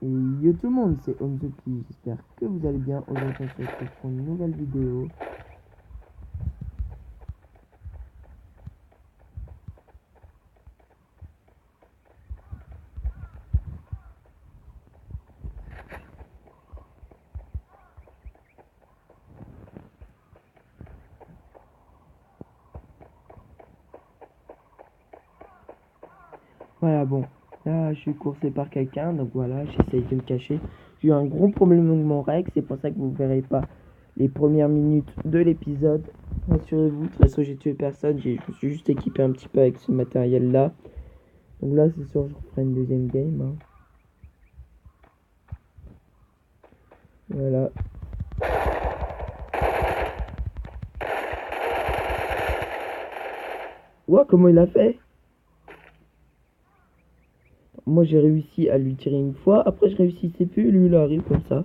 Et yo tout le monde, c'est Onzuki, j'espère que vous allez bien. Aujourd'hui on se retrouve pour une nouvelle vidéo. Voilà, bon, là je suis coursé par quelqu'un, donc voilà, j'essaye de me cacher. J'ai eu un gros problème avec mon règle, c'est pour ça que vous verrez pas les premières minutes de l'épisode. Rassurez-vous, de toute façon j'ai tué personne, je me suis juste équipé un petit peu avec ce matériel là. Donc là c'est sûr je referai une deuxième game. Hein. Voilà. Ouah, comment il a fait? Moi j'ai réussi à lui tirer une fois, après je réussissais plus, lui il arrive comme ça.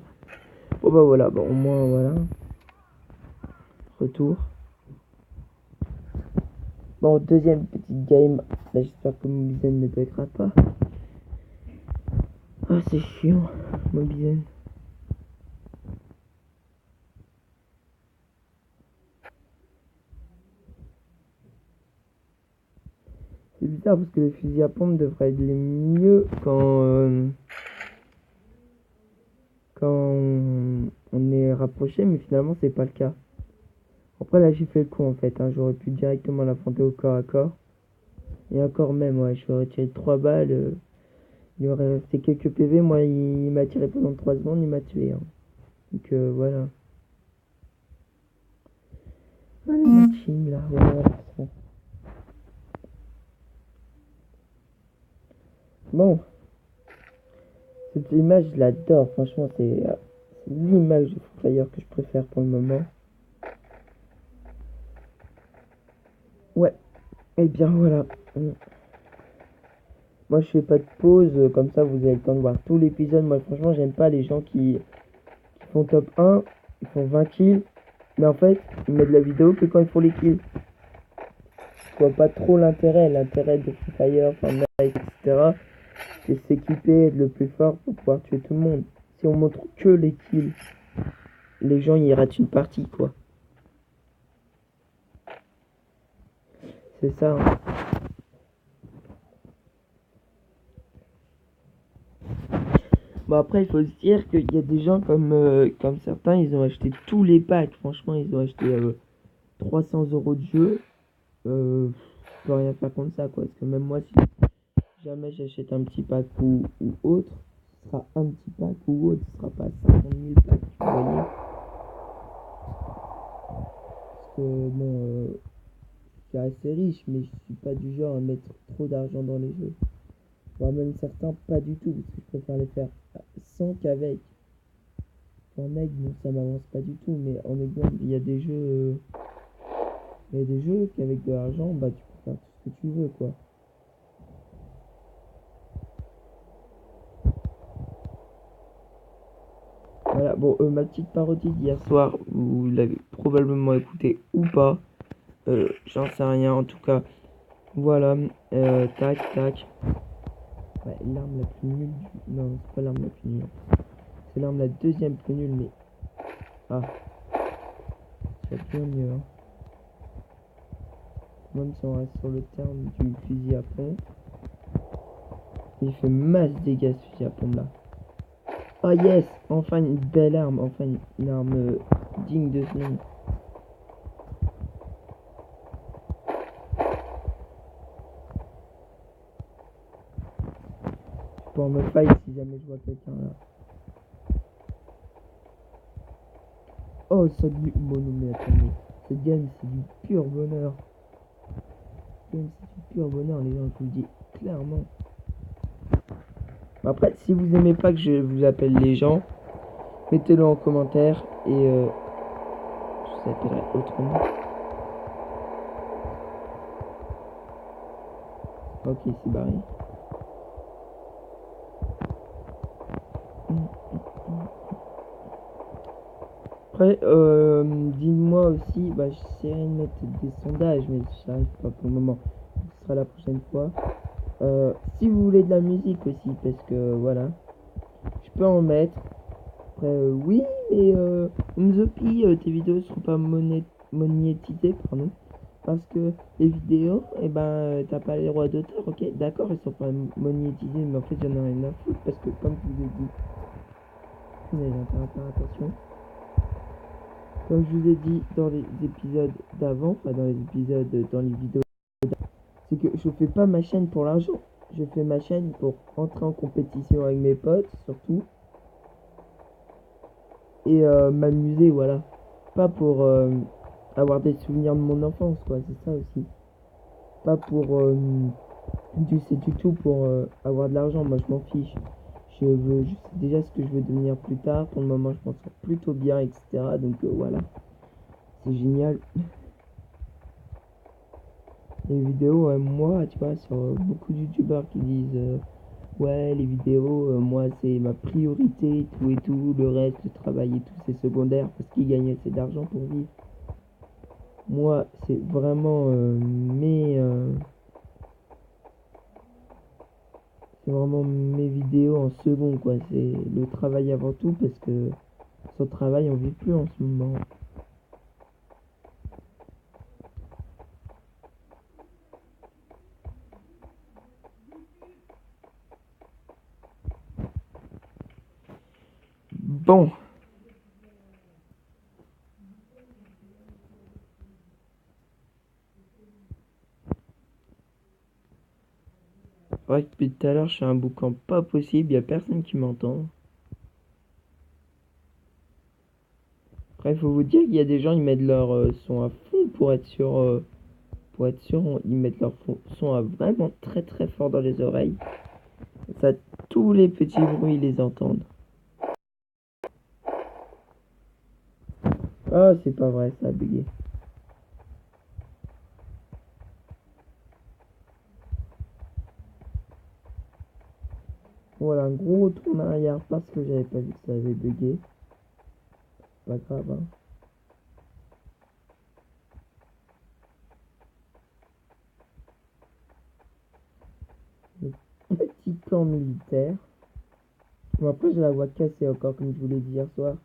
Bon bah voilà, bon au moins voilà. Retour. Bon, deuxième petite game. Là j'espère que mon Mobizen ne buggera pas. Ah c'est chiant, Mobizen. C'est bizarre parce que le fusil à pompe devrait aller mieux quand on est rapproché, mais finalement c'est pas le cas. Après là j'ai fait le coup en fait, hein. J'aurais pu directement l'affronter au corps à corps. Et encore même, ouais, je aurais tiré 3 balles. Il aurait resté quelques PV, moi il m'a tiré pendant 3 secondes, il m'a tué. Hein. Donc voilà. Allez, matching là, voilà, c'est bon. Bon, cette image je l'adore, franchement c'est l'image de Free Fire que je préfère pour le moment. Ouais, et bien voilà. Moi je fais pas de pause, comme ça vous avez le temps de voir tout l'épisode. Moi franchement j'aime pas les gens qui font top 1, ils font 20 kills, mais en fait ils mettent de la vidéo que quand ils font les kills. Je vois pas trop l'intérêt de Free Fire, Fortnite, etc. C'est s'équiper, être le plus fort pour pouvoir tuer tout le monde. Si on montre que les kills, les gens y ratent une partie quoi. C'est ça. Hein. Bon après il faut se dire qu'il y a des gens comme certains, ils ont acheté tous les packs. Franchement ils ont acheté 300 € de jeu. Je peux rien faire contre ça quoi. Parce que même moi si jamais j'achète un petit pack ou autre, ce sera un petit pack ou autre, ce sera pas 50 000 packs, vous voyez. Parce que bon, je suis assez riche, mais je suis pas du genre à mettre trop d'argent dans les jeux. Voire même certains pas du tout, parce que je préfère les faire sans qu'avec. En aigle, bon, ça m'avance pas du tout, mais en exemple, il y a des jeux qu'avec de l'argent, bah tu peux faire tout ce que tu veux quoi. Voilà, bon, ma petite parodie d'hier soir, vous l'avez probablement écouté ou pas, j'en sais rien, en tout cas, voilà, tac, tac. Ouais, l'arme la plus nulle Non, c'est pas l'arme la plus nulle. C'est l'arme la deuxième plus nulle, mais... Ah. C'est bien mieux, hein. Même si on reste sur le terme du fusil à pompe. Il fait masse dégâts ce fusil à pompe là. Oh yes, enfin une belle arme, enfin une arme digne de ce nom. Pour me fight si jamais je vois quelqu'un là. Oh ça lui... Bon non mais attendez. Cette game c'est du pur bonheur. Cette game c'est du pur bonheur les gens, je vous le dis clairement. Après si vous aimez pas que je vous appelle les gens, mettez-le en commentaire et je vous appellerai autrement. Ok c'est barré. Après, dites-moi aussi, bah j'essaierai de mettre des sondages, mais j'arrive pas pour le moment. Ce sera la prochaine fois. Si vous voulez de la musique aussi, parce que voilà, Je peux en mettre. Après, oui, mais Mzopi, tes vidéos seront pas monétisées, pardon. Parce que les vidéos, eh ben, t'as pas les droits d'auteur, ok? D'accord, ils sont pas monétisés, mais en fait, j'en ai rien à foutre parce que, comme je vous ai dit, mais j'entends faire attention. Comme je vous ai dit dans les épisodes d'avant, enfin dans les épisodes, dans les vidéos, c'est que je fais pas ma chaîne pour l'argent. Je fais ma chaîne pour entrer en compétition avec mes potes, surtout. Et m'amuser, voilà. Pas pour avoir des souvenirs de mon enfance, quoi, c'est ça aussi. Pas pour c'est du tout pour avoir de l'argent, moi je m'en fiche. Je sais déjà ce que je veux devenir plus tard. Pour le moment, je m'en sors plutôt bien, etc. Donc voilà, c'est génial. Les vidéos, moi, tu vois, sur beaucoup de youtubeurs qui disent ouais, les vidéos, moi c'est ma priorité, tout et tout, le reste, le travail et tout, c'est secondaire parce qu'ils gagnent assez d'argent pour vivre. Moi, c'est vraiment c'est vraiment mes vidéos en second, quoi. C'est le travail avant tout parce que sans travail, on vit plus en ce moment. Bon. C'est vrai que depuis tout à l'heure, je suis un boucan pas possible, y a personne qui m'entend. Après, il faut vous dire qu'il y a des gens, ils mettent leur son à fond pour être sûr, ils mettent leur son à vraiment très très fort dans les oreilles. Ça, tous les petits bruits, ils les entendent. Ah, c'est pas vrai, ça a bugué. Voilà, un gros retour en arrière parce que j'avais pas vu que ça avait bugué. Pas grave, hein. Le petit camp militaire. Bon, après, j'ai la voix cassée encore, comme je vous l'ai dit hier soir.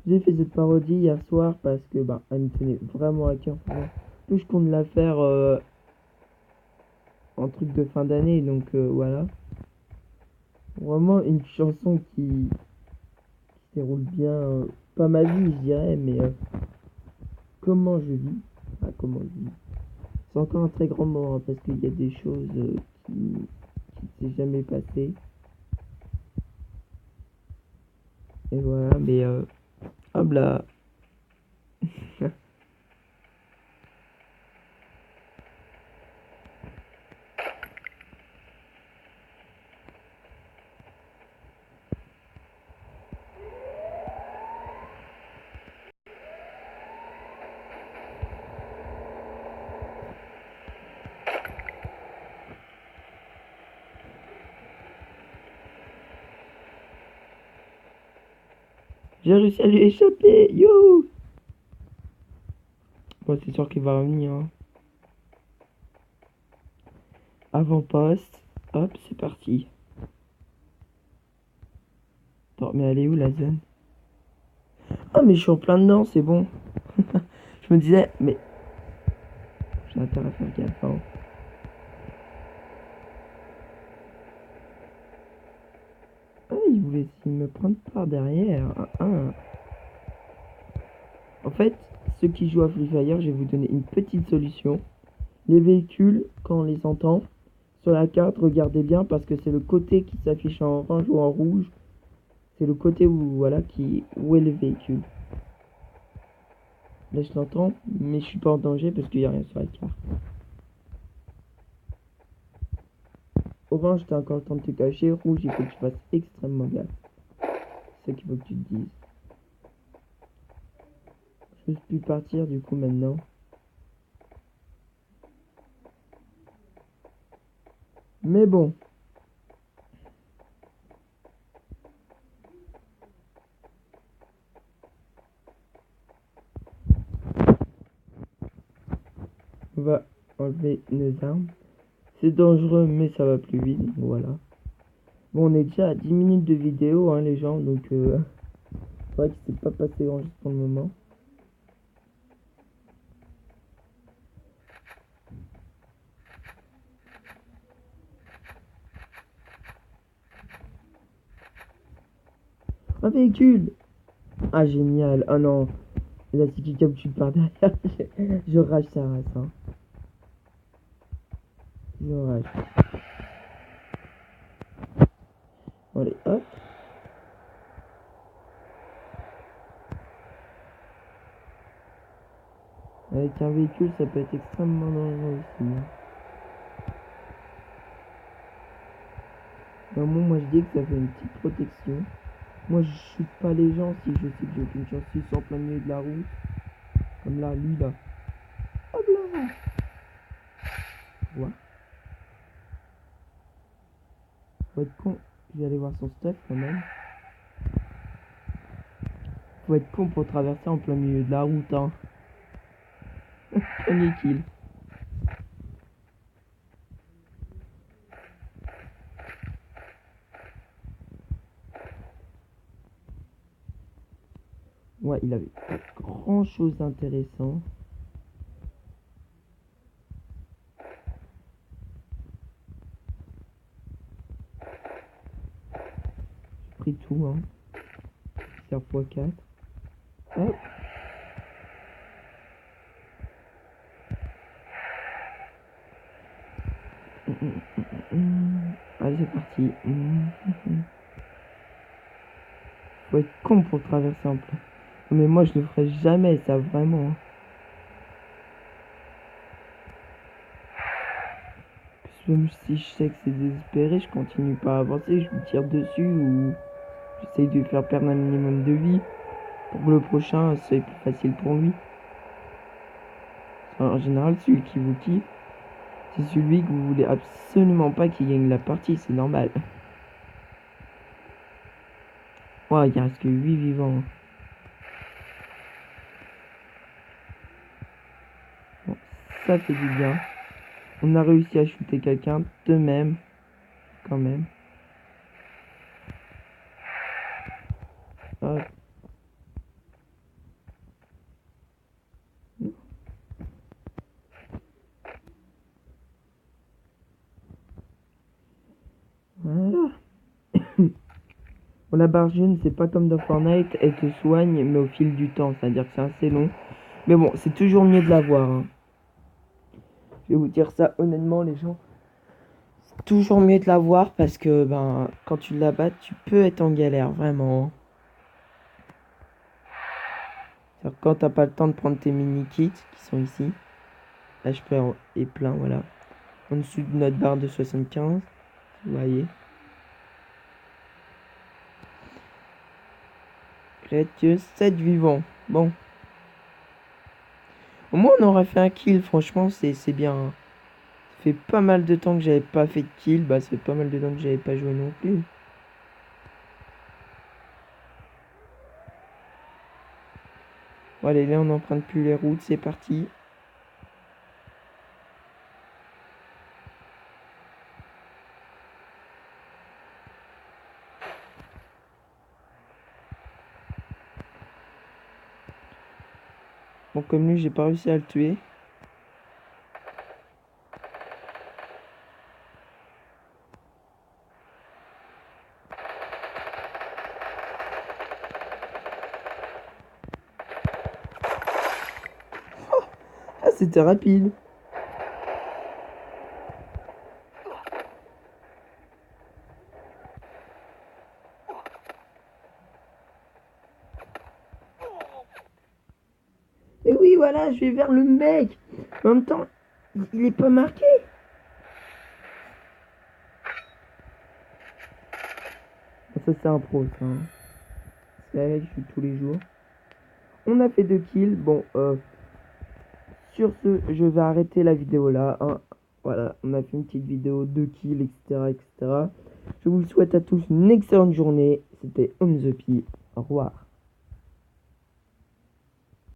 J'ai fait cette parodie hier soir parce que, bah, elle me tenait vraiment à cœur. Plus je compte la faire en truc de fin d'année, donc voilà. Vraiment une chanson qui se déroule bien, pas ma vie, je dirais, mais comment je vis. Ah, comment je vis. C'est encore un très grand moment hein, parce qu'il y a des choses qui ne s'est jamais passé. Et voilà, mais hop là. J'ai réussi à lui échapper, yo! Bon, c'est sûr qu'il va revenir. Hein. Avant-poste, hop, c'est parti. Attends, mais elle est où la zone? Ah, mais je suis en plein dedans, c'est bon. Je me disais, mais j'ai intérêt à faire gaffe. Hein. Ah, il voulait essayer de me prendre par derrière. En fait, ceux qui jouent à Free Fire, je vais vous donner une petite solution. Les véhicules, quand on les entend, sur la carte, regardez bien parce que c'est le côté qui s'affiche en orange ou en rouge. C'est le côté où, voilà, où est le véhicule. Là, je l'entends, mais je suis pas en danger parce qu'il n'y a rien sur la carte. Orange, t'as encore le temps de te cacher. Rouge, il faut que tu fasses extrêmement gaffe. C'est ce qu'il faut que tu te dises. Je peux plus partir du coup maintenant. Mais bon. On va enlever nos armes. C'est dangereux, mais ça va plus vite. Voilà. Bon, on est déjà à 10 minutes de vidéo, hein, les gens, donc c'est vrai que c'est pas passé grand chose pour le moment. Un véhicule! Ah, génial! Ah non! Là, c'est qui capture par derrière. Je rage sa race, hein. Je rage. Allez, hop. Avec un véhicule, ça peut être extrêmement dangereux aussi, hein. Mais au moins, moi, je dis que ça fait une petite protection. Moi, je shoot pas les gens si je sais que j'ai aucune chance. S'ils sont en plein milieu de la route. Comme là, lui, là. Hop là! Ouais. Faut être con. Je vais aller voir son stuff quand même. Faut être con pour traverser en plein milieu de la route, hein. Premier kill. Ouais, il avait pas grand chose d'intéressant. J'ai pris tout, hein. Faire x4. Hop. Allez, c'est parti. Faut être con pour traverser en plein. Mais moi, je le ferai jamais, ça, vraiment. Même si je sais que c'est désespéré, je continue pas à avancer, je lui tire dessus ou j'essaye de lui faire perdre un minimum de vie pour que le prochain soit plus facile pour lui. En général, celui qui vous kiffe, c'est celui que vous voulez absolument pas qu'il gagne la partie, c'est normal. Ouais, il reste que 8 vivants. Bon, ça fait du bien. On a réussi à shooter quelqu'un de même, quand même. Hop. Voilà. Bon, la barre jaune, c'est pas comme dans Fortnite, elle te soigne, mais au fil du temps, c'est-à-dire que c'est assez long. Mais bon, c'est toujours mieux de l'avoir, hein. Je vais vous dire ça honnêtement, les gens. C'est toujours mieux de l'avoir parce que, ben, quand tu la bats, tu peux être en galère, vraiment. C'est-à-dire quand t'as pas le temps de prendre tes mini-kits qui sont ici. HP est plein, voilà. En dessous de notre barre de 75. Vous voyez. Reste que 7 vivants. Bon. Au moins, on aura fait un kill. Franchement, c'est bien. Ça fait pas mal de temps que j'avais pas fait de kill. Bah, ça fait pas mal de temps que j'avais pas joué non plus. Bon, allez, là, on n'emprunte plus les routes. C'est parti. Bon, comme lui, j'ai pas réussi à le tuer. Ah, c'était rapide. Et oui, voilà, je vais vers le mec. En même temps, il est pas marqué. Ça, c'est un pro, ça, hein. C'est avec je joue tous les jours. On a fait 2 kills. Bon, sur ce, je vais arrêter la vidéo là, hein. Voilà, on a fait une petite vidéo, 2 kills, etc., etc. Je vous souhaite à tous une excellente journée. C'était On The P. Au revoir.